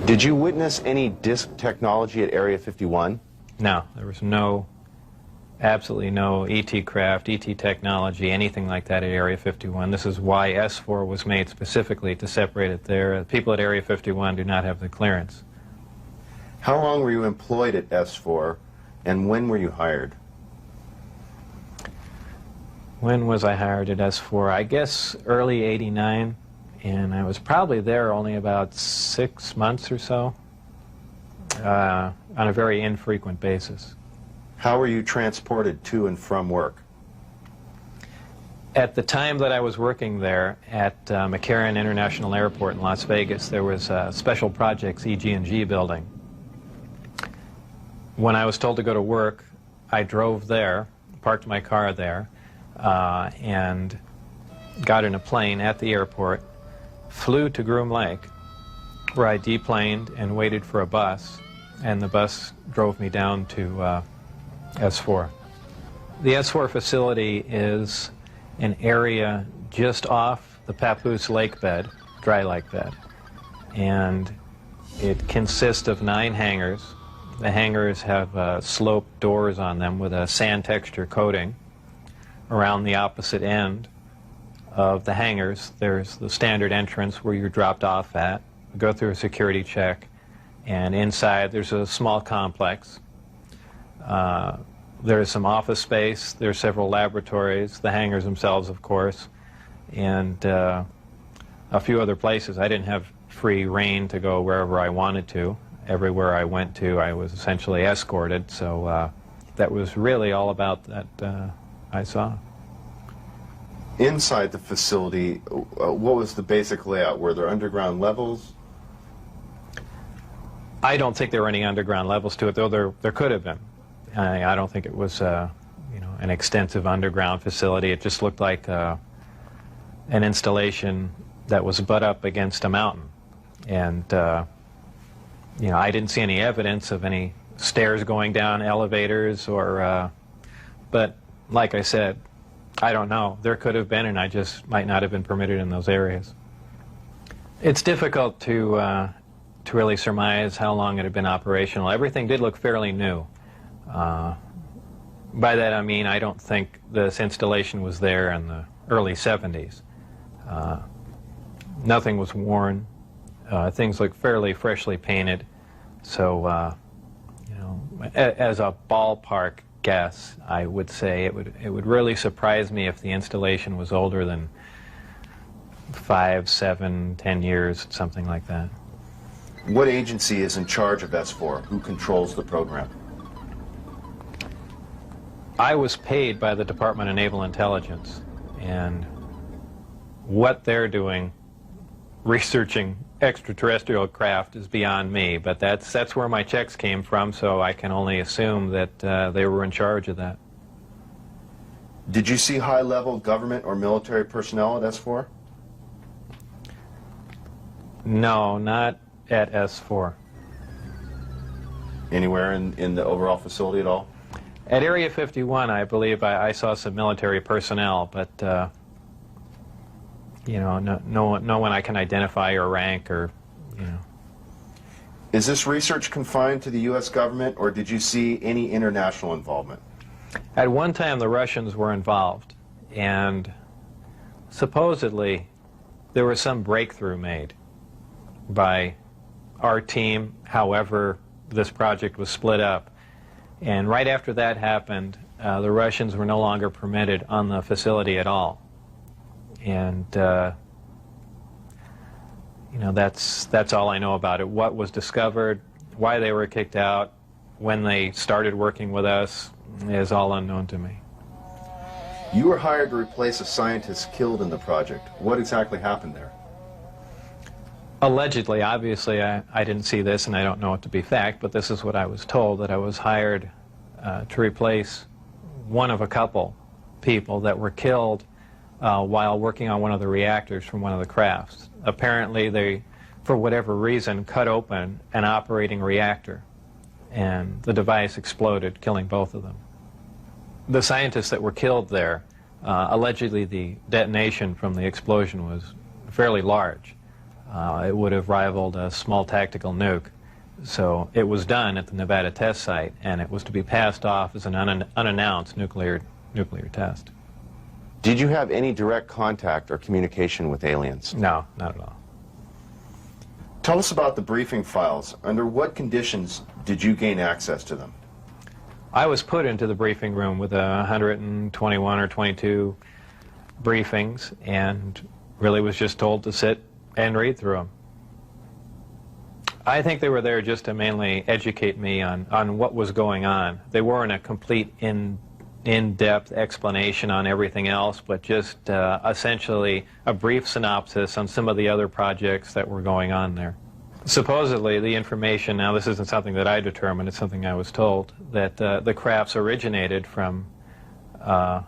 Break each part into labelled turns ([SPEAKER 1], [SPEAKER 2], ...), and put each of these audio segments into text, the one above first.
[SPEAKER 1] Did you witness any disk technology at Area 51?
[SPEAKER 2] No, there was absolutely no ET craft, ET technology, anything like that at Area 51. This is why S4 was made specifically to separate it there. The people at Area 51 do not have the clearance.
[SPEAKER 1] How long were you employed at S4, and when were you hired?
[SPEAKER 2] When was I hired at S4? I guess early '89, and I was probably there only about 6 months or so, on a very infrequent basis.
[SPEAKER 1] How were you transported to and from work?
[SPEAKER 2] At the time that I was working there at McCarran International Airport in Las Vegas, there was a Special Projects EG&G building. When I was told to go to work, I drove there, parked my car there, and got in a plane at the airport, flew to Groom Lake, where I deplaned and waited for a bus, and the bus drove me down to S4. The S4 facility is an area just off the Papoose lake bed, dry lake bed, and it consists of 9 hangars. The hangars have sloped doors on them with a sand texture coating. Around the opposite end of the hangars, there's the standard entrance where you're dropped off at, go through a security check, and inside there's a small complex. There's some office space, there's several laboratories, the hangars themselves, of course, and a few other places. I didn't have free rein to go wherever I wanted to. Everywhere I went to, I was essentially escorted, so that was really all about that I saw.
[SPEAKER 1] Inside the facility, what was the basic layout? Were there underground levels?
[SPEAKER 2] I don't think there were any underground levels to it, though there could have been. I don't think it was an extensive underground facility. It just looked like an installation that was butt up against a mountain. And I didn't see any evidence of any stairs going down, elevators, or but like I said, I don't know. There could have been, and I just might not have been permitted in those areas. It's difficult to really surmise how long it had been operational. Everything did look fairly new. By that I mean I don't think this installation was there in the early 70s. Nothing was worn. Things looked fairly freshly painted. So, as a ballpark guess, I would say it would really surprise me if the installation was older than 5, 7, 10 years, something like that.
[SPEAKER 1] What agency is in charge of S4? Who controls the program?
[SPEAKER 2] I was paid by the Department of Naval Intelligence, and what they're doing, researching extraterrestrial craft, is beyond me, but that's where my checks came from, so I can only assume that they were in charge of that.
[SPEAKER 1] Did you see high-level government or military personnel at S4?
[SPEAKER 2] No, not at S4.
[SPEAKER 1] Anywhere in the overall facility at all?
[SPEAKER 2] At Area 51, I believe I saw some military personnel, but no one I can identify or rank or.
[SPEAKER 1] Is this research confined to the U.S. government, or did you see any international involvement?
[SPEAKER 2] At one time, the Russians were involved, and supposedly there was some breakthrough made by our team, however this project was split up. And right after that happened, the Russians were no longer permitted on the facility at all. And that's all I know about it. What was discovered, why they were kicked out, when they started working with us, is all unknown to me.
[SPEAKER 1] You were hired to replace a scientist killed in the project. What exactly happened there?
[SPEAKER 2] Allegedly, obviously, I didn't see this, and I don't know it to be fact, but this is what I was told, that I was hired to replace one of a couple people that were killed while working on one of the reactors from one of the crafts. Apparently, they, for whatever reason, cut open an operating reactor, and the device exploded, killing both of them. The scientists that were killed there, allegedly the detonation from the explosion was fairly large. It would have rivaled a small tactical nuke. So it was done at the Nevada test site, and it was to be passed off as an unannounced nuclear test.
[SPEAKER 1] Did you have any direct contact or communication with aliens?
[SPEAKER 2] No, not at all.
[SPEAKER 1] Tell us about the briefing files. Under what conditions did you gain access to them?
[SPEAKER 2] I was put into the briefing room with 121 or 22 briefings, and really was just told to sit and read through them. I think they were there just to mainly educate me on what was going on. They weren't a complete in-depth explanation on everything else, but just essentially a brief synopsis on some of the other projects that were going on there. Supposedly, the information, now this isn't something that I determined, it's something I was told, that the crafts originated from a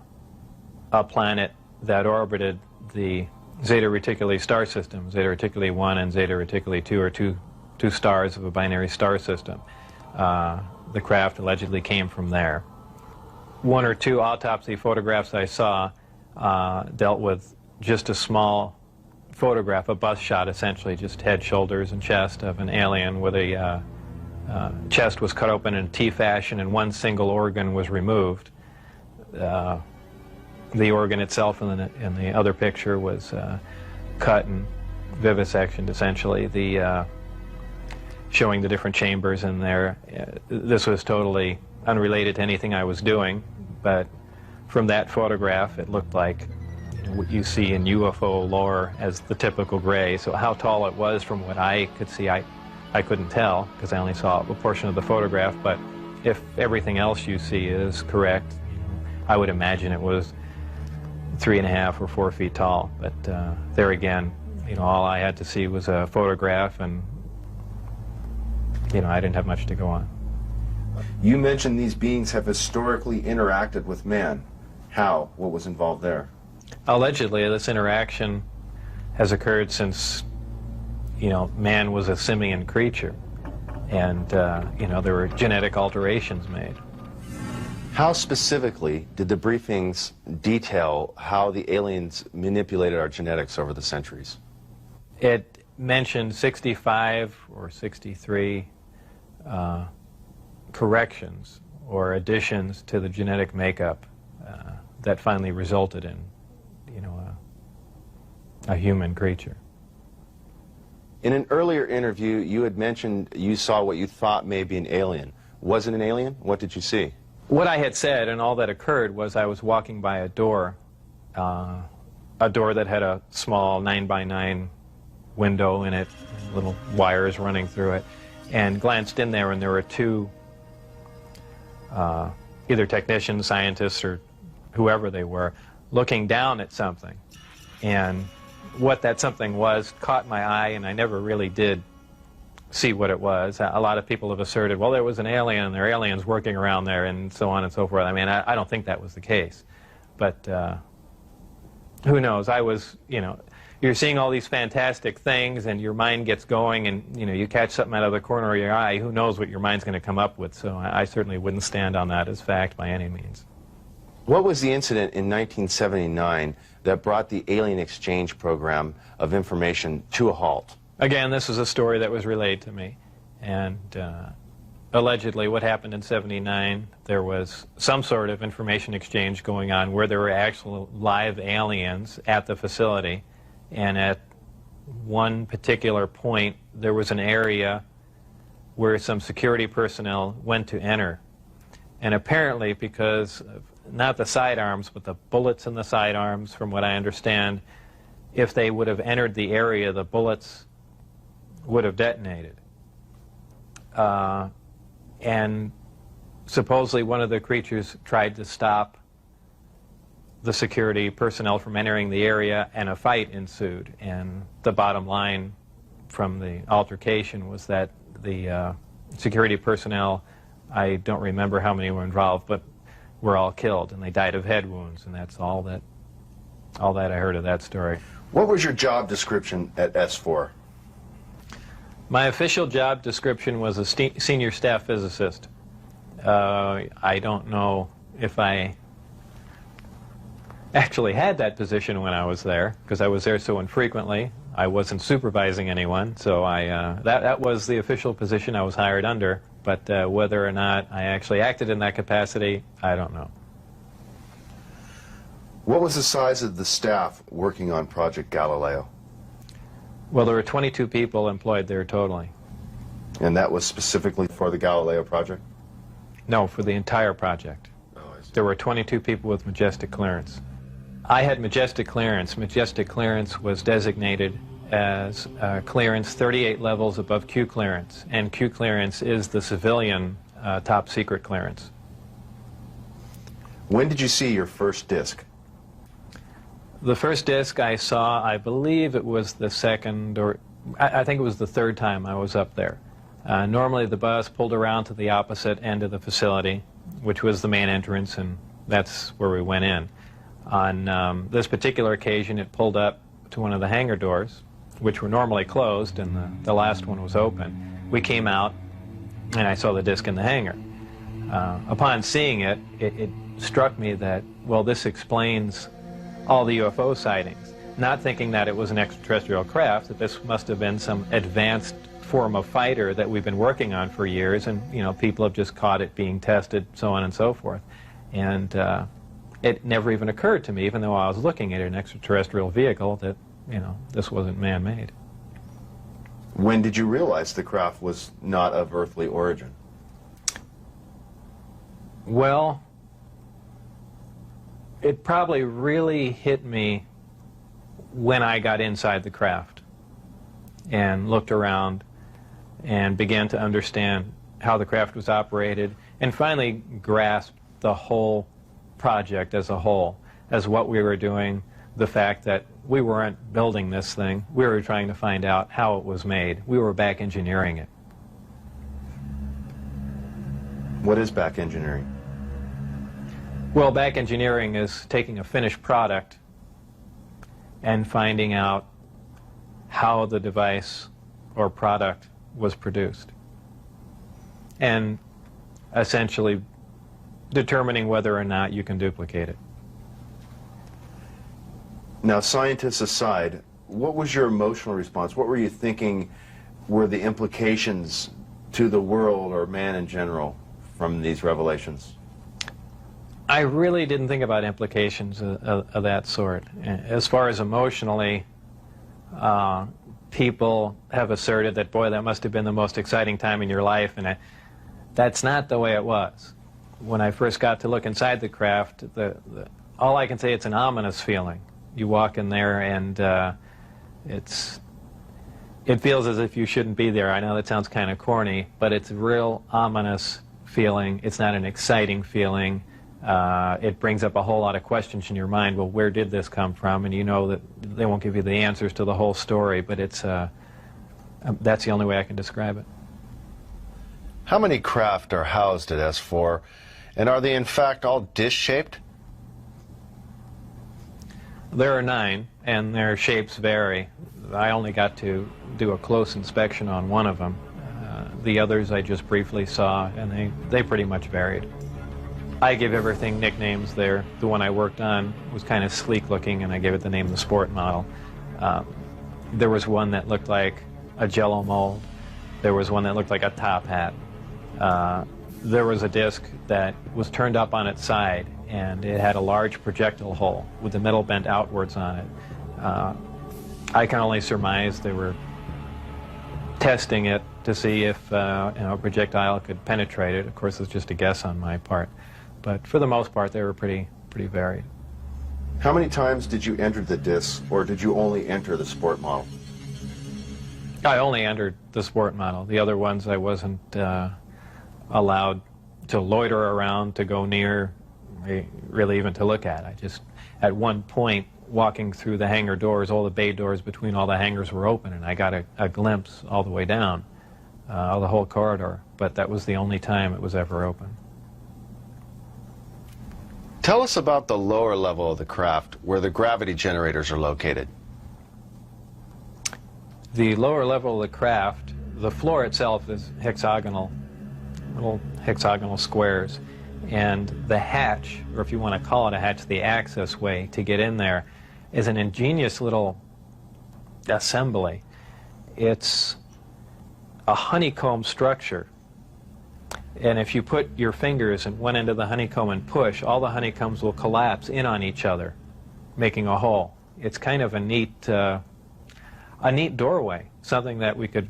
[SPEAKER 2] planet that orbited the Zeta Reticuli star system. Zeta Reticuli 1 and Zeta Reticuli 2 are two stars of a binary star system. The craft allegedly came from there. One or two autopsy photographs I saw dealt with just a small photograph, a bust shot essentially, just head, shoulders, and chest of an alien with a chest was cut open in T fashion and one single organ was removed. The organ itself in the other picture was cut and vivisectioned essentially. Showing the different chambers in there. This was totally unrelated to anything I was doing, but from that photograph it looked like what you see in UFO lore as the typical gray. So how tall it was from what I could see, I couldn't tell because I only saw a portion of the photograph, but if everything else you see is correct, I would imagine it was 3.5 or 4 feet tall. But there again, all I had to see was a photograph, and I didn't have much to go on.
[SPEAKER 1] You mentioned these beings have historically interacted with man. How? What was involved there?
[SPEAKER 2] Allegedly, this interaction has occurred since, man was a simian creature, and, there were genetic alterations made.
[SPEAKER 1] How specifically did the briefings detail how the aliens manipulated our genetics over the centuries?
[SPEAKER 2] It mentioned 65 or 63 corrections or additions to the genetic makeup that finally resulted in, a human creature.
[SPEAKER 1] In an earlier interview, you had mentioned you saw what you thought may be an alien. Was it an alien? What did you see?
[SPEAKER 2] What I had said and all that occurred was I was walking by a door that had a small 9x9 window in it, little wires running through it, and glanced in there, and there were two either technicians, scientists, or whoever they were, looking down at something. And what that something was caught my eye, and I never really did see what it was. A lot of people have asserted, well, there was an alien, and there are aliens working around there, and so on and so forth. I mean, I don't think that was the case. But who knows? I was, you're seeing all these fantastic things, and your mind gets going, and, you catch something out of the corner of your eye. Who knows what your mind's going to come up with? So I certainly wouldn't stand on that as fact by any means.
[SPEAKER 1] What was the incident in 1979 that brought the alien exchange program of information to a halt?
[SPEAKER 2] Again, this is a story that was relayed to me, and allegedly what happened in '79, there was some sort of information exchange going on where there were actual live aliens at the facility, and at one particular point there was an area where some security personnel went to enter, and apparently because of not the sidearms but the bullets in the sidearms, from what I understand, if they would have entered the area, the bullets would have detonated. And supposedly one of the creatures tried to stop the security personnel from entering the area, and a fight ensued. And the bottom line from the altercation was that the security personnel, I don't remember how many were involved, but were all killed, and they died of head wounds, and that's all that I heard of that story.
[SPEAKER 1] What was your job description at S4?
[SPEAKER 2] My official job description was a senior staff physicist. I don't know if I actually had that position when I was there, because I was there so infrequently. I wasn't supervising anyone, so that was the official position I was hired under, but whether or not I actually acted in that capacity, I don't know.
[SPEAKER 1] What was the size of the staff working on Project Galileo?
[SPEAKER 2] Well, there were 22 people employed there totally.
[SPEAKER 1] And that was specifically for the Galileo project?
[SPEAKER 2] No, for the entire project.
[SPEAKER 1] Oh, I see.
[SPEAKER 2] There were 22 people with Majestic clearance. I had Majestic clearance. Majestic clearance was designated as clearance 38 levels above Q clearance, and Q clearance is the civilian top secret clearance.
[SPEAKER 1] When did you see your first disc?
[SPEAKER 2] The first disc I saw, I believe it was the second, or I think it was the third time I was up there. Normally the bus pulled around to the opposite end of the facility, which was the main entrance, and that's where we went in. On this particular occasion, it pulled up to one of the hangar doors, which were normally closed, and the last one was open. We came out, and I saw the disc in the hangar. Upon seeing it, it struck me that, well, this explains all the UFO sightings, not thinking that it was an extraterrestrial craft, that this must have been some advanced form of fighter that we've been working on for years, and people have just caught it being tested, so on and so forth. And it never even occurred to me, even though I was looking at an extraterrestrial vehicle, that this wasn't man-made.
[SPEAKER 1] When did you realize the craft was not of earthly origin?
[SPEAKER 2] Well, it probably really hit me when I got inside the craft and looked around and began to understand how the craft was operated, and finally grasped the whole project as a whole, as what we were doing, the fact that we weren't building this thing, we were trying to find out how it was made. We were back engineering it.
[SPEAKER 1] What is back engineering?
[SPEAKER 2] Well, back engineering is taking a finished product and finding out how the device or product was produced, and essentially determining whether or not you can duplicate it.
[SPEAKER 1] Now, scientists aside, what was your emotional response? What were you thinking were the implications to the world or man in general from these revelations?
[SPEAKER 2] I really didn't think about implications of that sort. As far as emotionally, people have asserted that, boy, that must have been the most exciting time in your life, and that's not the way it was. When I first got to look inside the craft, all I can say, it's an ominous feeling. You walk in there and it feels as if you shouldn't be there. I know that sounds kind of corny, but it's a real ominous feeling. It's not an exciting feeling. It brings up a whole lot of questions in your mind. Well, where did this come from? And you know that they won't give you the answers to the whole story, but it's that's the only way I can describe it.
[SPEAKER 1] How many craft are housed at S4, and are they in fact all dish-shaped?
[SPEAKER 2] There are 9, and their shapes vary. I only got to do a close inspection on one of them. The others I just briefly saw, and they pretty much varied. I give everything nicknames there. The one I worked on was kind of sleek looking, and I gave it the name the Sport model. There was one that looked like a Jello mold. There was one that looked like a top hat. There was a disc that was turned up on its side, and it had a large projectile hole with the middle bent outwards on it. I can only surmise they were testing it to see if a projectile could penetrate it. Of course, it's just a guess on my part. But for the most part, they were pretty varied.
[SPEAKER 1] How many times did you enter the disc, or did you only enter the Sport model?
[SPEAKER 2] I only entered the Sport model. The other ones I wasn't allowed to loiter around, to go near, really even to look at. I just, at one point, walking through the hangar doors, all the bay doors between all the hangars were open, and I got a glimpse all the way down of the whole corridor, but that was the only time it was ever open.
[SPEAKER 1] Tell us about the lower level of the craft, where the gravity generators are located.
[SPEAKER 2] The lower level of the craft, the floor itself is hexagonal, little hexagonal squares, and the hatch, or if you want to call it a hatch, the access way to get in there, is an ingenious little assembly. It's a honeycomb structure. And if you put your fingers in one end of the honeycomb and push, all the honeycombs will collapse in on each other, making a hole. It's kind of a neat doorway, something that we could,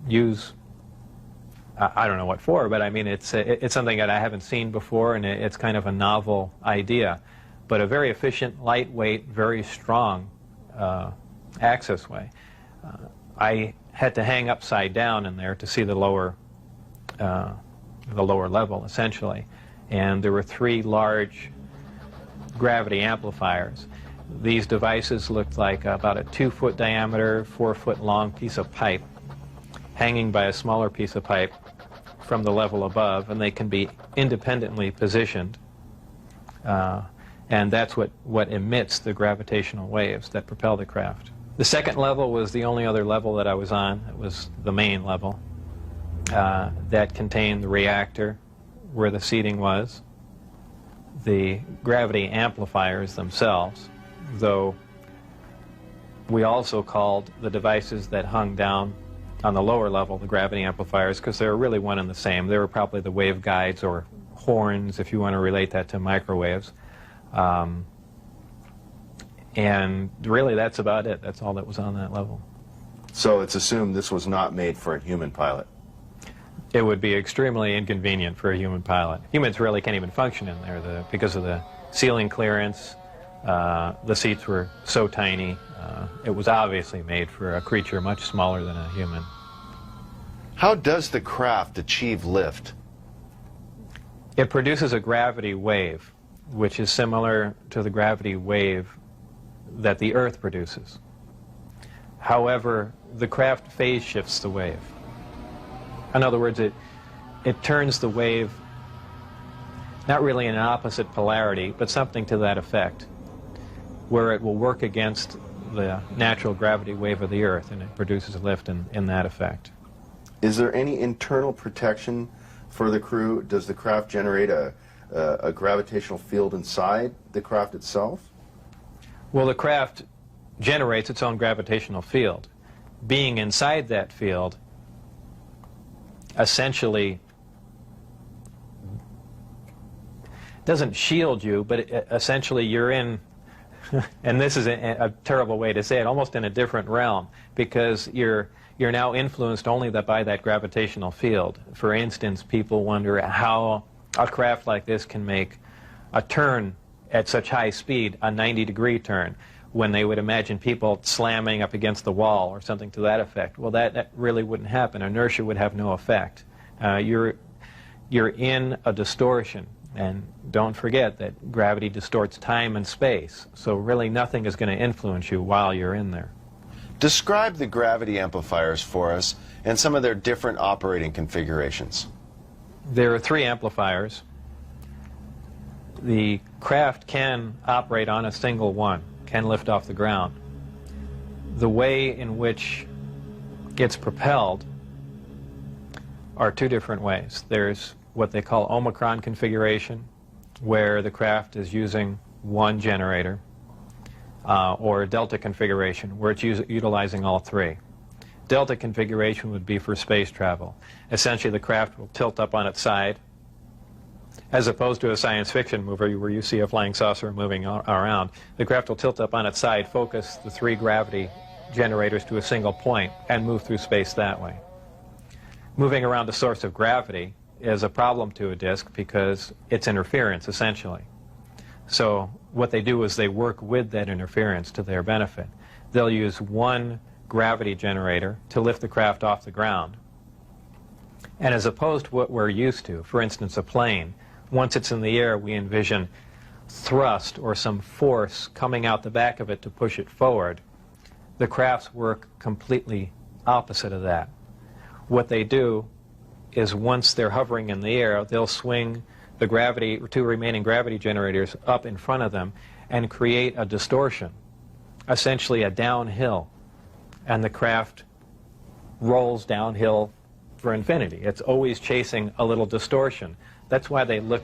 [SPEAKER 2] use. I don't know what for, but I mean, it's something that I haven't seen before, and it's kind of a novel idea, but a very efficient, lightweight, very strong access way. I had to hang upside down in there to see the lower level, essentially, and there were 3 large gravity amplifiers. These devices looked like about a 2-foot diameter, 4-foot long piece of pipe hanging by a smaller piece of pipe from the level above, and they can be independently positioned, and that's what emits the gravitational waves that propel the craft. The second level was the only other level that I was on. It was the main level that contained the reactor where the seating was, the gravity amplifiers themselves, though we also called the devices that hung down on the lower level the gravity amplifiers, because they were really one and the same. They were probably the wave guides or horns, if you want to relate that to microwaves. And really, that's about it. That's all that was on that level.
[SPEAKER 1] So it's assumed this was not made for a human pilot.
[SPEAKER 2] It would be extremely inconvenient for a human pilot. Humans really can't even function in there because of the ceiling clearance. The seats were so tiny. It was obviously made for a creature much smaller than a human.
[SPEAKER 1] How does the craft achieve lift?
[SPEAKER 2] It produces a gravity wave, which is similar to the gravity wave that the Earth produces. However, the craft phase shifts the wave. In other words, it turns the wave not really in an opposite polarity, but something to that effect, where it will work against the natural gravity wave of the Earth, and it produces a lift in that effect.
[SPEAKER 1] Is there any internal protection for the crew? Does the craft generate a gravitational field inside the craft itself?
[SPEAKER 2] Well, the craft generates its own gravitational field. Being inside that field essentially doesn't shield you, but essentially you're in, and this is a terrible way to say it, almost in a different realm, because you're now influenced only by that gravitational field. For instance, people wonder how a craft like this can make a turn at such high speed, a 90-degree turn, when they would imagine people slamming up against the wall or something to that effect. Well, that really wouldn't happen. Inertia would have no effect. You're in a distortion. And don't forget that gravity distorts time and space, so really nothing is going to influence you while you're in there.
[SPEAKER 1] Describe the gravity amplifiers for us and some of their different operating configurations.
[SPEAKER 2] There are 3 amplifiers. The craft can operate on a single one, can lift off the ground. The way in which it's propelled are 2 different ways. There's what they call Omicron configuration, where the craft is using one generator, or Delta configuration, where it's utilizing all 3. Delta configuration would be for space travel. Essentially, the craft will tilt up on its side, as opposed to a science fiction movie where you see a flying saucer moving around. The craft will tilt up on its side, focus the 3 gravity generators to a single point, and move through space that way. Moving around the source of gravity is a problem to a disk because it's interference, essentially. So what they do is they work with that interference to their benefit. They'll use one gravity generator to lift the craft off the ground. And as opposed to what we're used to, for instance, a plane, once it's in the air, we envision thrust or some force coming out the back of it to push it forward. The crafts work completely opposite of that. What they do is once they're hovering in the air, they'll swing the 2 remaining gravity generators up in front of them and create a distortion, essentially a downhill, and the craft rolls downhill for infinity. It's always chasing a little distortion. That's why they look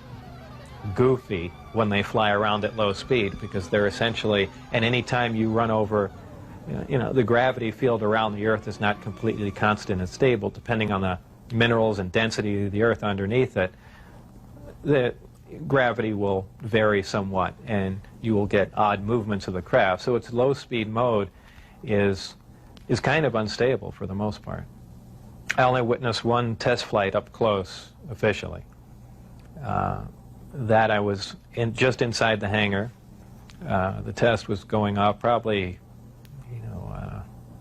[SPEAKER 2] goofy when they fly around at low speed, because they're essentially, and any time you run over the gravity field around the Earth is not completely constant and stable. Depending on the minerals and density of the Earth underneath it, the gravity will vary somewhat, and you will get odd movements of the craft. So its low-speed mode is kind of unstable for the most part. I only witnessed one test flight up close, officially. That I was just inside the hangar. The test was going off probably,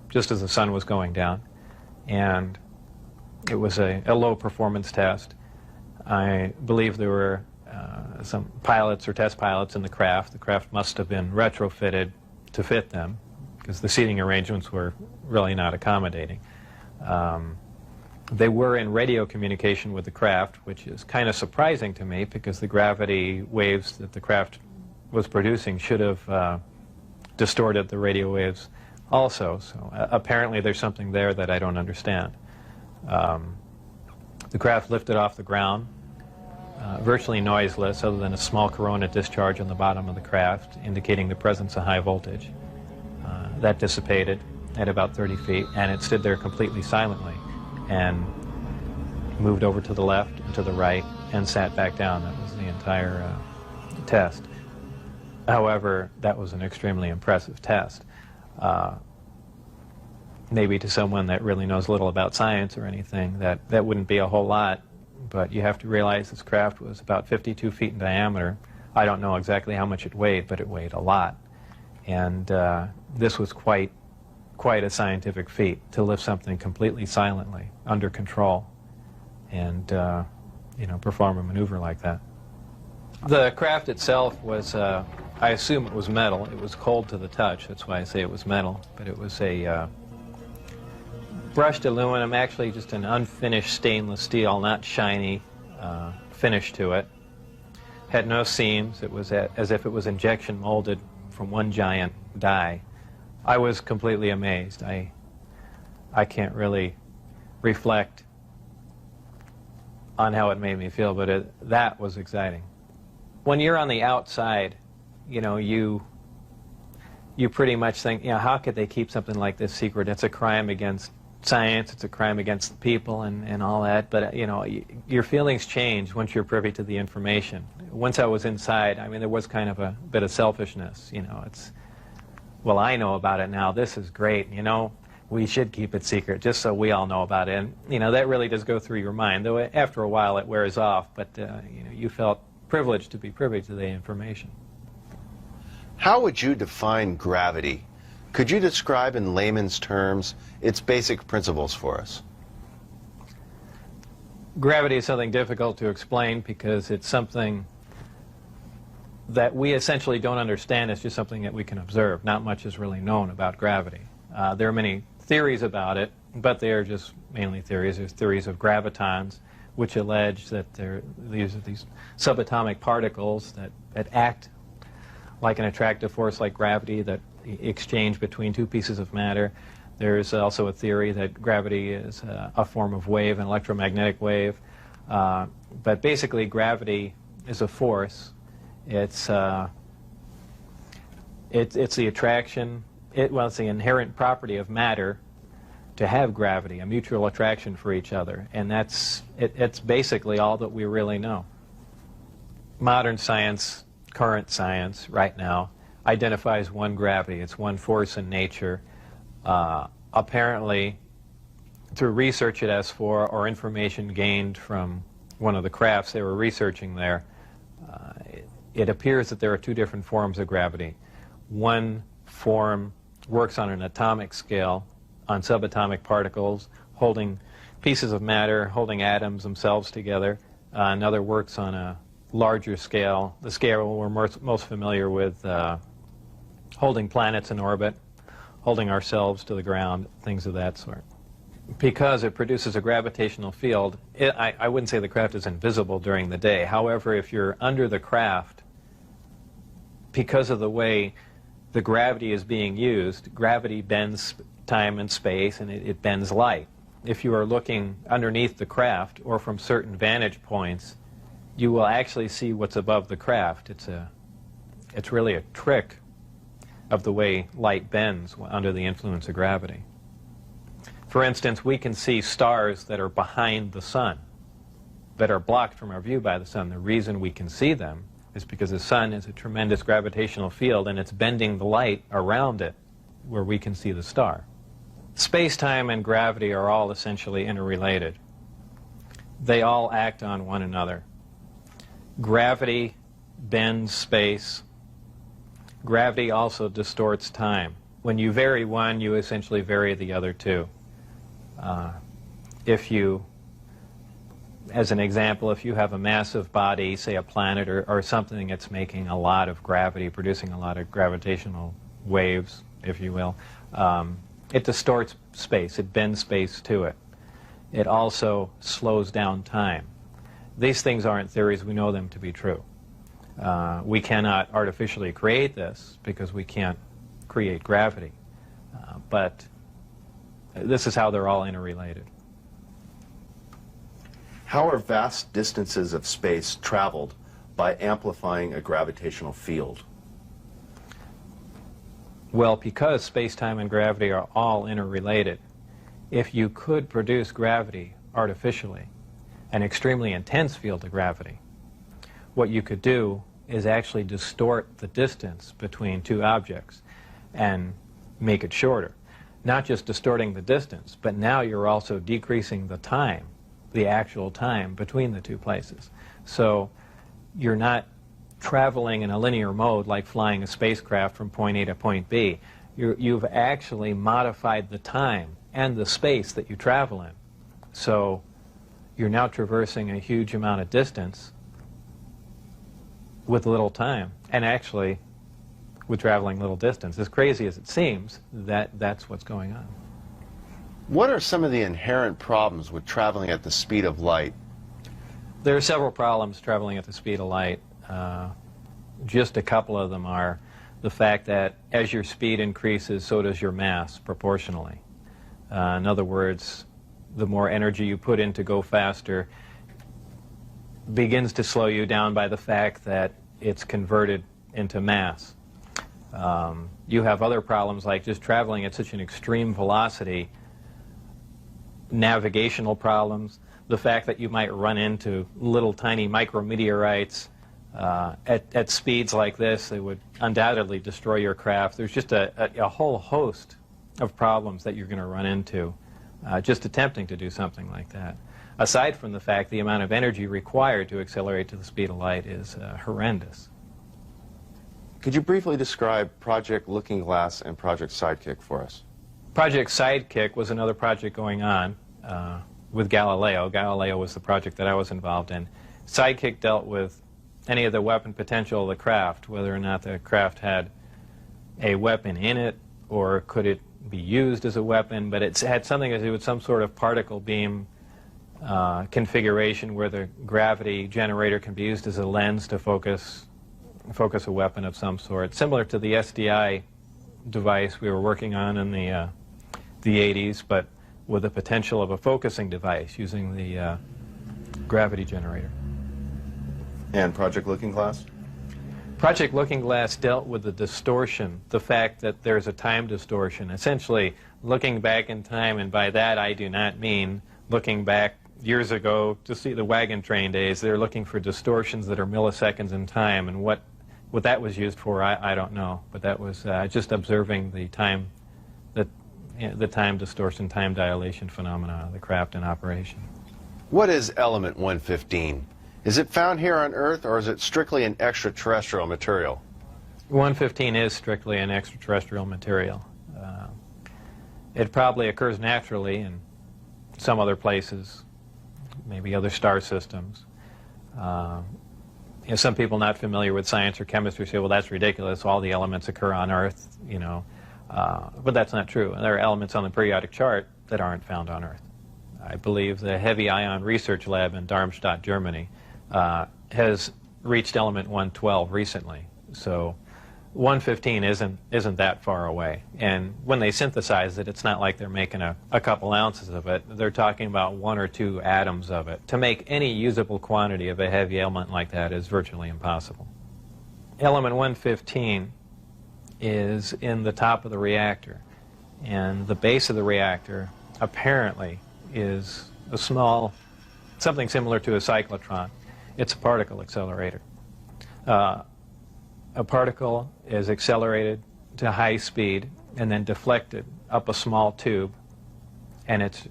[SPEAKER 2] just as the sun was going down, and it was a low-performance test. I believe there were some pilots or test pilots in the craft. The craft must have been retrofitted to fit them, because the seating arrangements were really not accommodating. They were in radio communication with the craft, which is kind of surprising to me, because the gravity waves that the craft was producing should have distorted the radio waves also. So apparently there's something there that I don't understand. The craft lifted off the ground, virtually noiseless, other than a small corona discharge on the bottom of the craft, indicating the presence of high voltage. That dissipated at about 30 feet, and it stood there completely silently, and moved over to the left and to the right, and sat back down. That was the entire test. However, that was an extremely impressive test. Maybe to someone that really knows little about science or anything, that wouldn't be a whole lot, but you have to realize this craft was about 52 feet in diameter. I don't know exactly how much it weighed, but it weighed a lot. And this was quite a scientific feat, to lift something completely silently, under control, and perform a maneuver like that. The craft itself was, I assume it was metal. It was cold to the touch, that's why I say it was metal, but it was a brushed aluminum, actually just an unfinished stainless steel, not shiny, finish to it. Had no seams. It was as if it was injection molded from one giant die. I was completely amazed. I can't really reflect on how it made me feel, but that was exciting. When you're on the outside, you pretty much think, how could they keep something like this secret? It's a crime against science, it's a crime against the people and all that, but your feelings change once you're privy to the information. Once I was inside, there was kind of a bit of selfishness, it's, well, I know about it now, this is great, we should keep it secret just so we all know about it, and that really does go through your mind, though after a while it wears off, but you felt privileged to be privy to the information.
[SPEAKER 1] How would you define gravity? Could you describe in layman's terms its basic principles for us?
[SPEAKER 2] Gravity is something difficult to explain because it's something that we essentially don't understand. It's just something that we can observe. Not much is really known about gravity. There are many theories about it, but they are just mainly theories. There's theories of gravitons, which allege that these are these subatomic particles that act like an attractive force like gravity, that exchange between two pieces of matter. There's also a theory that gravity is a form of wave, an electromagnetic wave. But basically, gravity is a force. It's the attraction. It's the inherent property of matter to have gravity, a mutual attraction for each other, and it's basically all that we really know. Modern science, current science, right now, identifies one gravity. It's one force in nature. Apparently, through research at S4 or information gained from one of the crafts they were researching there, it appears that there are two different forms of gravity. One form works on an atomic scale, on subatomic particles, holding pieces of matter, holding atoms themselves together. Another works on a larger scale, the scale we're most familiar with, holding planets in orbit, holding ourselves to the ground, things of that sort. Because it produces a gravitational field, I wouldn't say the craft is invisible during the day. However, if you're under the craft, because of the way the gravity is being used, gravity bends time and space, and it bends light. If you are looking underneath the craft or from certain vantage points, you will actually see what's above the craft. It's really a trick of the way light bends under the influence of gravity. For instance, we can see stars that are behind the sun, that are blocked from our view by the sun. The reason we can see them is because the sun is a tremendous gravitational field and it's bending the light around it where we can see the star. Space-time and gravity are all essentially interrelated. They all act on one another. Gravity bends space. Gravity also distorts time. When you vary one, you essentially vary the other two. If you, as an example, if you have a massive body, say a planet or something that's making a lot of gravity, producing a lot of gravitational waves, if you will, it distorts space. It bends space to it. It also slows down time. These things aren't theories. We know them to be true. We cannot artificially create this because we can't create gravity. But this is how they're all interrelated.
[SPEAKER 1] How are vast distances of space traveled by amplifying a gravitational field?
[SPEAKER 2] Well, because space-time and gravity are all interrelated, if you could produce gravity artificially, an extremely intense field of gravity, what you could do is actually distort the distance between two objects and make it shorter. Not just distorting the distance, but now you're also decreasing the time, the actual time between the two places. So you're not traveling in a linear mode like flying a spacecraft from point A to point B. You've actually modified the time and the space that you travel in. So you're now traversing a huge amount of distance with little time, and actually with traveling little distance. As crazy as it seems, that's what's going on.
[SPEAKER 1] What are some of the inherent problems with traveling at the speed of light?
[SPEAKER 2] There are several problems traveling at the speed of light. Just a couple of them are the fact that as your speed increases, so does your mass proportionally. In other words, the more energy you put in to go faster begins to slow you down by the fact that it's converted into mass. You have other problems like just traveling at such an extreme velocity, navigational problems, the fact that you might run into little tiny micrometeorites at speeds like this. They would undoubtedly destroy your craft. There's just a whole host of problems that you're going to run into just attempting to do something like that. Aside from the fact the amount of energy required to accelerate to the speed of light is horrendous.
[SPEAKER 1] Could you briefly describe Project Looking Glass and Project Sidekick for us?
[SPEAKER 2] Project Sidekick was another project going on with Galileo. Galileo was the project that I was involved in. Sidekick dealt with any of the weapon potential of the craft, whether or not the craft had a weapon in it or could it be used as a weapon, but it had something to do with some sort of particle beam configuration where the gravity generator can be used as a lens to focus a weapon of some sort, similar to the SDI device we were working on in the 80s, but with the potential of a focusing device using the gravity generator.
[SPEAKER 1] And Project Looking Glass?
[SPEAKER 2] Project Looking Glass dealt with the distortion, the fact that there's a time distortion, essentially looking back in time, and by that I do not mean looking back years ago to see the wagon train days. They're looking for distortions that are milliseconds in time, and what that was used for, I don't know, but that was just observing the time, the time distortion, time dilation phenomena of the craft in operation.
[SPEAKER 1] What is element 115? Is it found here on Earth, or is it strictly an extraterrestrial material?
[SPEAKER 2] 115 is strictly an extraterrestrial material. It probably occurs naturally in some other places, maybe other star systems. Some people not familiar with science or chemistry say, well, that's ridiculous, all the elements occur on Earth, but that's not true. There are elements on the periodic chart that aren't found on Earth. I believe the Heavy Ion Research Lab in Darmstadt, Germany, has reached element 112 recently. So 115 isn't that far away. And when they synthesize it, it's not like they're making a couple ounces of it. They're talking about 1 or 2 atoms of it. To make any usable quantity of a heavy element like that is virtually impossible. Element 115 is in the top of the reactor. And the base of the reactor apparently is a small, something similar to a cyclotron. It's a particle accelerator. A particle is accelerated to high speed and then deflected up a small tube, and it's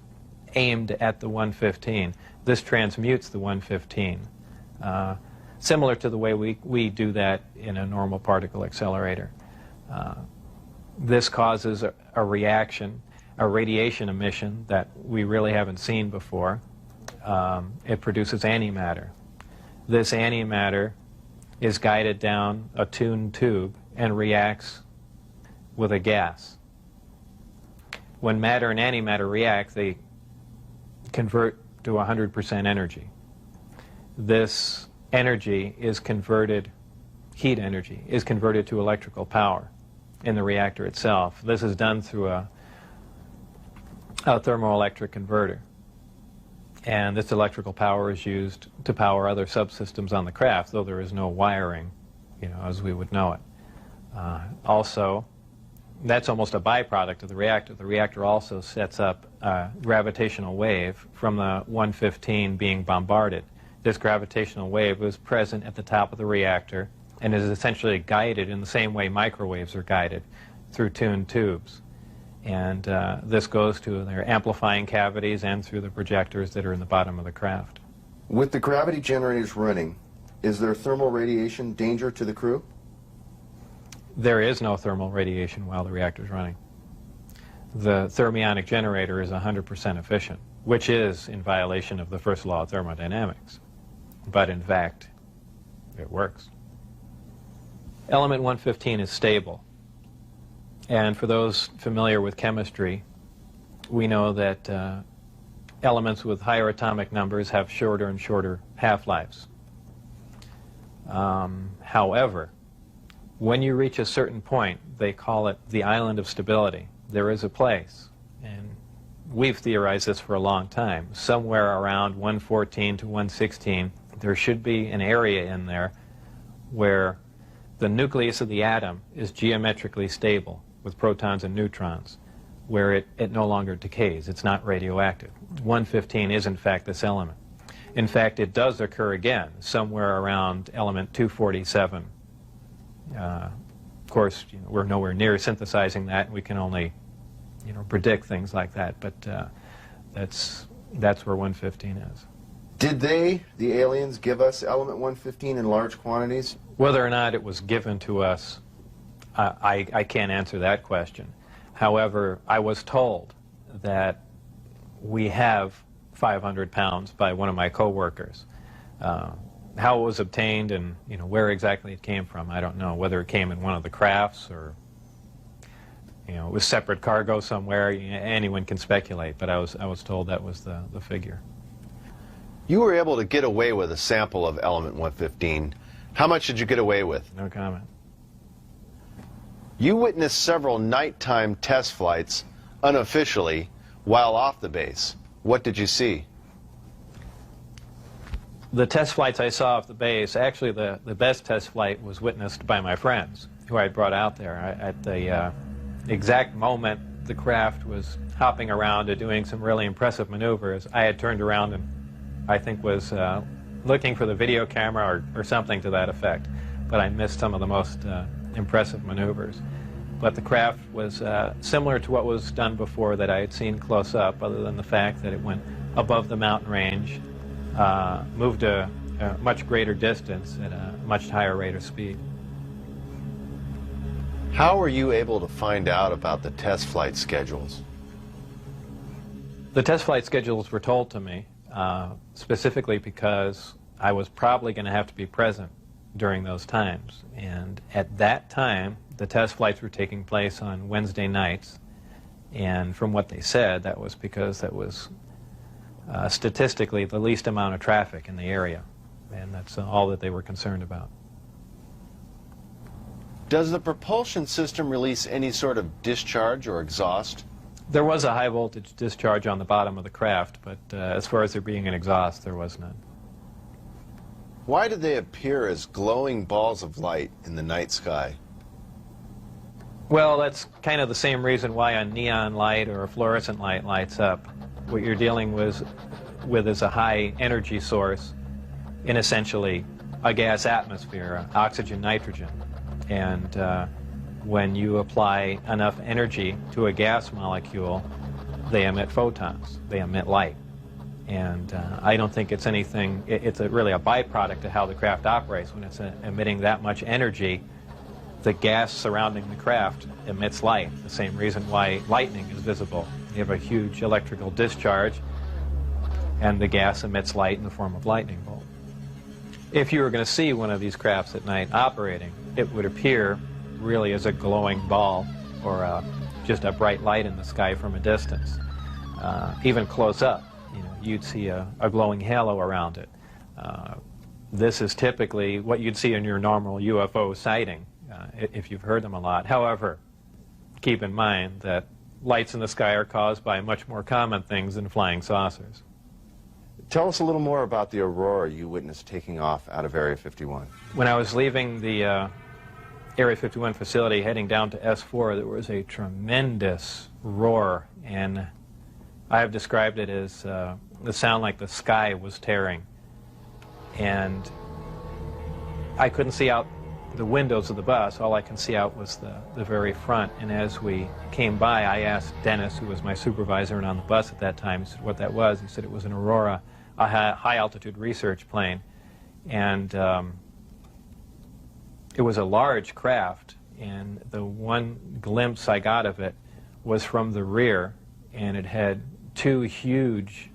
[SPEAKER 2] aimed at the 115. This transmutes the 115, similar to the way we do that in a normal particle accelerator. This causes a reaction, a radiation emission that we really haven't seen before. It produces antimatter. This antimatter is guided down a tuned tube and reacts with a gas. When matter and antimatter react, they convert to 100% energy. This energy is converted, heat energy, is converted to electrical power in the reactor itself. This is done through a thermoelectric converter. And this electrical power is used to power other subsystems on the craft, though there is no wiring, as we would know it. Also, that's almost a byproduct of the reactor. The reactor also sets up a gravitational wave from the 115 being bombarded. This gravitational wave is present at the top of the reactor and is essentially guided in the same way microwaves are guided through tuned tubes. And this goes to their amplifying cavities and through the projectors that are in the bottom of the craft.
[SPEAKER 1] With the gravity generators running, is there thermal radiation danger to the crew?
[SPEAKER 2] There is no thermal radiation while the reactor is running. The thermionic generator is 100% efficient, which is in violation of the first law of thermodynamics. But in fact, it works. Element 115 is stable. And for those familiar with chemistry, we know that elements with higher atomic numbers have shorter and shorter half-lives. However, when you reach a certain point, they call it the island of stability. There is a place, and we've theorized this for a long time. Somewhere around 114 to 116, there should be an area in there where the nucleus of the atom is geometrically stable with protons and neutrons, where it no longer decays. It's not radioactive. 115 is, in fact, this element. In fact, it does occur again somewhere around element 247. Of course, we're nowhere near synthesizing that. We can only, predict things like that. But that's where 115 is.
[SPEAKER 1] Did the aliens, give us element 115 in large quantities?
[SPEAKER 2] Whether or not it was given to us, I can't answer that question. However, I was told that we have 500 pounds by one of my co-workers. How it was obtained and where exactly it came from, I don't know. Whether it came in one of the crafts or it was separate cargo somewhere, anyone can speculate. But I was told that was the figure.
[SPEAKER 1] You were able to get away with a sample of element 115. How much did you get away with?
[SPEAKER 2] No comment.
[SPEAKER 1] You witnessed several nighttime test flights unofficially while off the base. What did you see?
[SPEAKER 2] The test flights I saw off the base, actually the best test flight was witnessed by my friends who I had brought out there. At the exact moment the craft was hopping around and doing some really impressive maneuvers, I had turned around and I think was looking for the video camera or something to that effect. But I missed some of the most impressive maneuvers. But the craft was similar to what was done before that I had seen close up, other than the fact that it went above the mountain range, moved a much greater distance at a much higher rate of speed.
[SPEAKER 1] How were you able to find out about the test flight schedules?
[SPEAKER 2] The test flight schedules were told to me specifically because I was probably going to have to be present during those times. And at that time, the test flights were taking place on Wednesday nights. And from what they said, that was because that was statistically the least amount of traffic in the area. And that's all that they were concerned about.
[SPEAKER 1] Does the propulsion system release any sort of discharge or exhaust?
[SPEAKER 2] There was a high voltage discharge on the bottom of the craft, but as far as there being an exhaust, there was none.
[SPEAKER 1] Why do they appear as glowing balls of light in the night sky?
[SPEAKER 2] Well, that's kind of the same reason why a neon light or a fluorescent light lights up. What you're dealing with is a high energy source in essentially a gas atmosphere, oxygen, nitrogen. And when you apply enough energy to a gas molecule, they emit photons, they emit light. And I don't think it's anything, it's really a byproduct of how the craft operates. When it's emitting that much energy, the gas surrounding the craft emits light, the same reason why lightning is visible. You have a huge electrical discharge, and the gas emits light in the form of lightning bolt. If you were going to see one of these crafts at night operating, it would appear really as a glowing ball or just a bright light in the sky from a distance. Even close up, you'd see a glowing halo around it. This is typically what you'd see in your normal UFO sighting, if you've heard them a lot. However, keep in mind that lights in the sky are caused by much more common things than flying saucers.
[SPEAKER 1] Tell us a little more about the aurora you witnessed taking off out of Area 51.
[SPEAKER 2] When I was leaving the Area 51 facility heading down to S4, there was a tremendous roar, and I have described it as the sound like the sky was tearing. And I couldn't see out the windows of the bus. All I can see out was the very front. And as we came by, I asked Dennis, who was my supervisor and on the bus at that time, he said what that was. He said it was an Aurora, a high-altitude research plane. And it was a large craft, and the one glimpse I got of it was from the rear, and it had two huge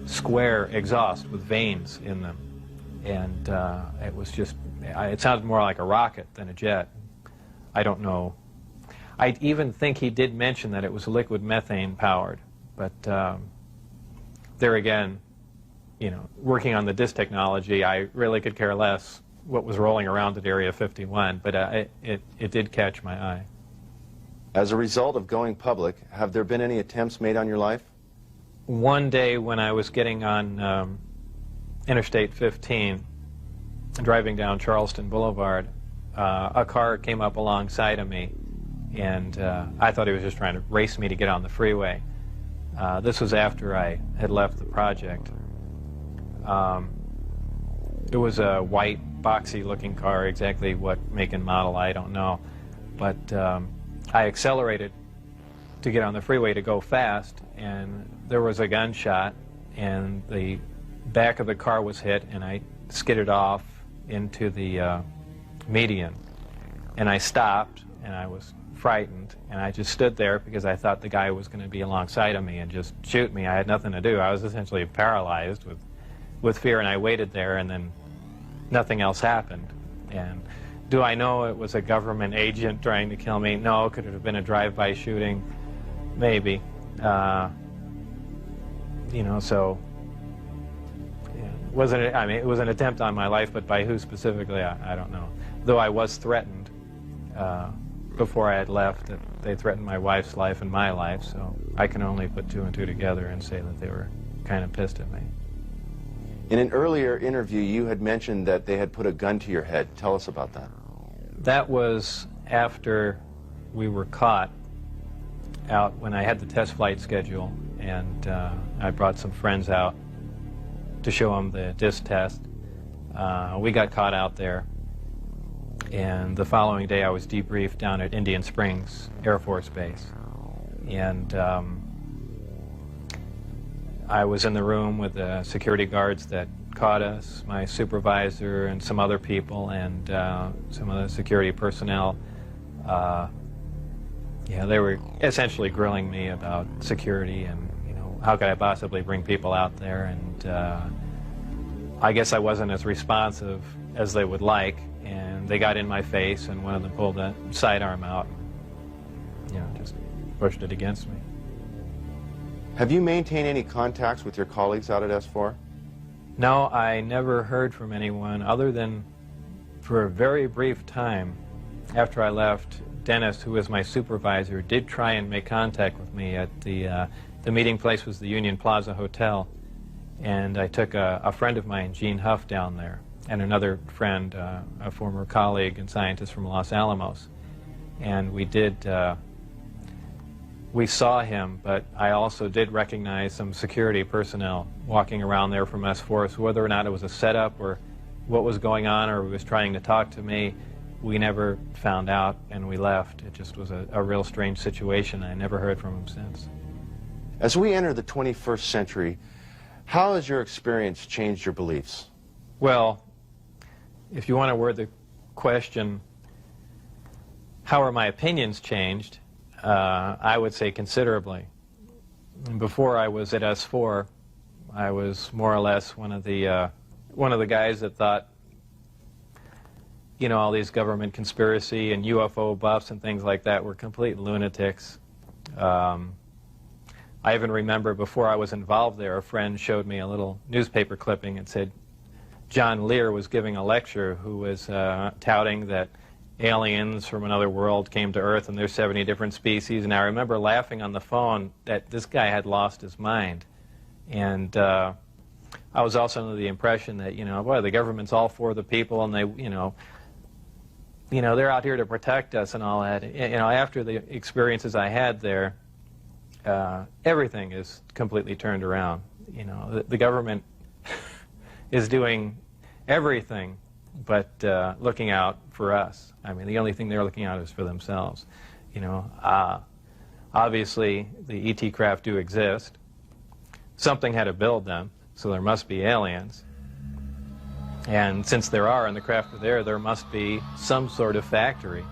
[SPEAKER 2] square exhausts with vanes in them. And it was just, it sounded more like a rocket than a jet. I don't know. I even think he did mention that it was liquid methane powered, but there again, working on the disk technology, I really could care less what was rolling around at Area 51, but it did catch my eye.
[SPEAKER 1] As a result of going public, have there been any attempts made on your life?
[SPEAKER 2] One day when I was getting on Interstate 15, driving down Charleston Boulevard, a car came up alongside of me, and I thought he was just trying to race me to get on the freeway. This was after I had left the project. It was a white, boxy-looking car. Exactly what make and model, I don't know. But I accelerated to get on the freeway to go fast, and there was a gunshot, and the back of the car was hit, and I skidded off into the median. And I stopped, and I was frightened, and I just stood there because I thought the guy was going to be alongside of me and just shoot me. I had nothing to do. I was essentially paralyzed with fear, and I waited there, and then nothing else happened. And do I know it was a government agent trying to kill me? No. Could it have been a drive-by shooting? Maybe. So it was an attempt on my life, but by who specifically, I don't know. Though I was threatened before I had left, that they threatened my wife's life and my life, so I can only put two and two together and say that they were kind of pissed at me.
[SPEAKER 1] In an earlier interview, you had mentioned that they had put a gun to your head. Tell us about that.
[SPEAKER 2] That was after we were caught out when I had the test flight schedule, and I brought some friends out to show them the disc test. We got caught out there, and the following day I was debriefed down at Indian Springs Air Force Base. And I was in the room with the security guards that caught us, my supervisor and some other people, and some of the security personnel. They were essentially grilling me about security and, how could I possibly bring people out there, and I guess I wasn't as responsive as they would like, and they got in my face, and one of them pulled a sidearm out and, just pushed it against me.
[SPEAKER 1] Have you maintained any contacts with your colleagues out at S4?
[SPEAKER 2] No, I never heard from anyone other than for a very brief time after I left. Dennis, who was my supervisor, did try and make contact with me at the meeting place was the Union Plaza Hotel, and I took a friend of mine, Gene Huff, down there, and another friend, a former colleague and scientist from Los Alamos. and we saw him, but I also did recognize some security personnel walking around there from S4, so whether or not it was a setup or what was going on or he was trying to talk to me, we never found out, and we left. It just was a real strange situation. I never heard from him since.
[SPEAKER 1] As we enter the 21st century, how has your experience changed your beliefs?
[SPEAKER 2] Well, if you want to word the question, how are my opinions changed? I would say considerably. Before I was at S4, I was more or less one of the guys that thought, you know, all these government conspiracy and UFO buffs and things like that were complete lunatics. I even remember before I was involved there, a friend showed me a little newspaper clipping and said John Lear was giving a lecture who was touting that aliens from another world came to Earth and there's 70 different species. And I remember laughing on the phone that this guy had lost his mind. And I was also under the impression that, you know, boy, the government's all for the people and they, you know, they're out here to protect us and all that. You know, after the experiences I had there, everything is completely turned around. You know, the government is doing everything but looking out for us. I mean, the only thing they're looking out is for themselves. You know, obviously the ET craft do exist. Something had to build them, so there must be aliens. And since there are, and the craft are there must be some sort of factory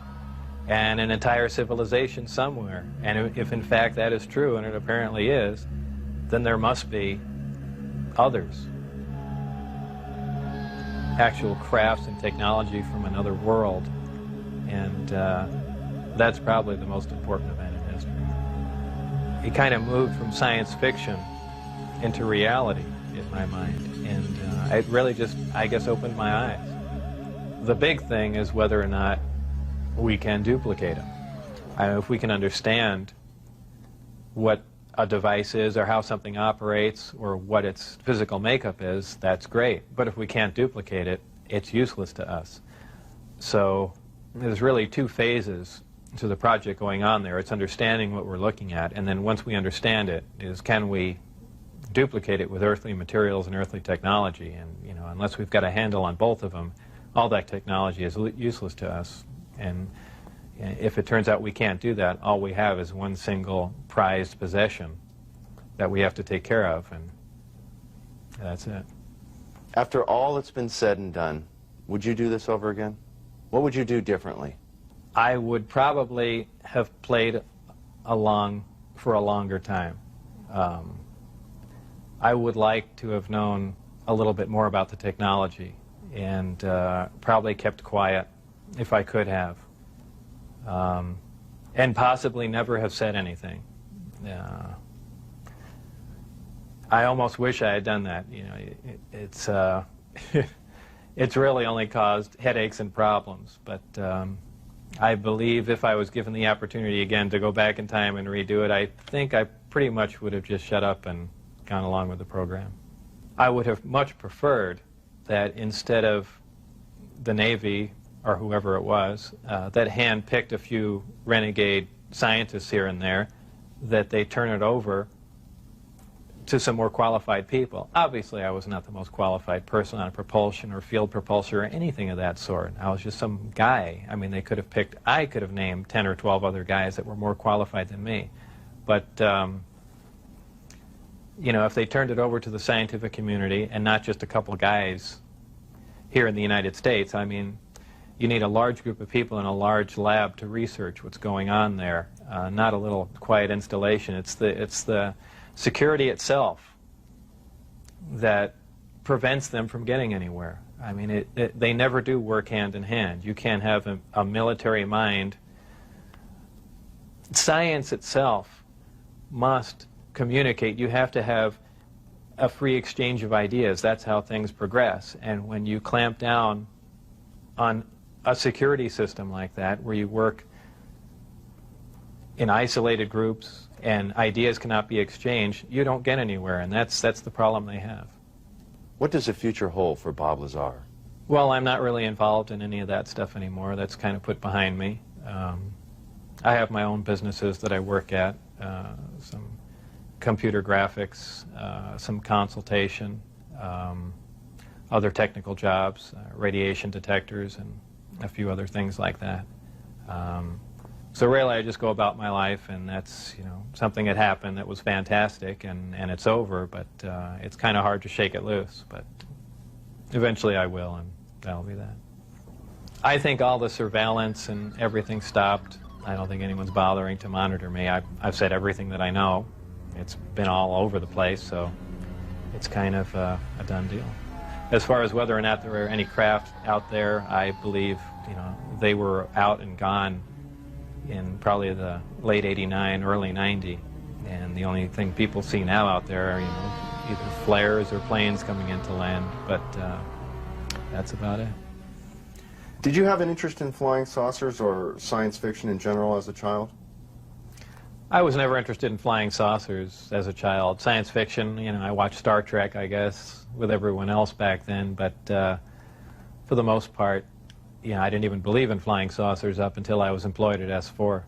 [SPEAKER 2] and an entire civilization somewhere. And if in fact that is true, and it apparently is, then there must be others. Actual crafts and technology from another world. And that's probably the most important event in history. It kind of moved from science fiction into reality in my mind. And it really just, I guess, opened my eyes. The big thing is whether or not we can duplicate them. If we can understand what a device is or how something operates or what its physical makeup is, that's great. But if we can't duplicate it, it's useless to us. So there's really two phases to the project going on there. It's understanding what we're looking at, and then once we understand it, is can we duplicate it with earthly materials and earthly technology? And, you know, unless we've got a handle on both of them, all that technology is useless to us. And if it turns out we can't do that, all we have is one single prized possession that we have to take care of, and that's it.
[SPEAKER 1] After all that's been said and done, would you do this over again? What would you do differently?
[SPEAKER 2] I would probably have played along for a longer time. I would like to have known a little bit more about the technology and probably kept quiet if I could have. And possibly never have said anything. I almost wish I had done that. You know, it's it's really only caused headaches and problems. But I believe if I was given the opportunity again to go back in time and redo it, I think I pretty much would have just shut up and gone along with the program. I would have much preferred that instead of the Navy or whoever it was, that hand-picked a few renegade scientists here and there, that they turn it over to some more qualified people. Obviously, I was not the most qualified person on propulsion or field propulsion or anything of that sort. I was just some guy. I mean, they could have picked, I could have named 10 or 12 other guys that were more qualified than me. But, you know, if they turned it over to the scientific community and not just a couple guys here in the United States, I mean, you need a large group of people in a large lab to research what's going on there, not a little quiet installation. It's the security itself that prevents them from getting anywhere. I mean, they never do work hand in hand. You can't have a military mind. Science itself must communicate. You have to have a free exchange of ideas. That's how things progress. And when you clamp down on a security system like that, where you work in isolated groups and ideas cannot be exchanged, you don't get anywhere, and that's the problem they have.
[SPEAKER 1] What does the future hold for Bob Lazar?
[SPEAKER 2] Well, I'm not really involved in any of that stuff anymore. That's kind of put behind me. I have my own businesses that I work at, some computer graphics, some consultation, other technical jobs, radiation detectors, and a few other things like that. So really, I just go about my life, and that's, you know, something that happened that was fantastic, and it's over, but it's kind of hard to shake it loose, but eventually I will, and that'll be that. I think all the surveillance and everything stopped. I don't think anyone's bothering to monitor me. I've said everything that I know. It's been all over the place, so it's kind of a done deal. As far as whether or not there are any craft out there, I believe, you know, they were out and gone in probably the late '89, early '90, and the only thing people see now out there are, you know, either flares or planes coming into land, but that's about it.
[SPEAKER 1] Did you have an interest in flying saucers or science fiction in general as a child?
[SPEAKER 2] I was never interested in flying saucers as a child. Science fiction, you know, I watched Star Trek, I guess, with everyone else back then, but for the most part, you know, I didn't even believe in flying saucers up until I was employed at S4.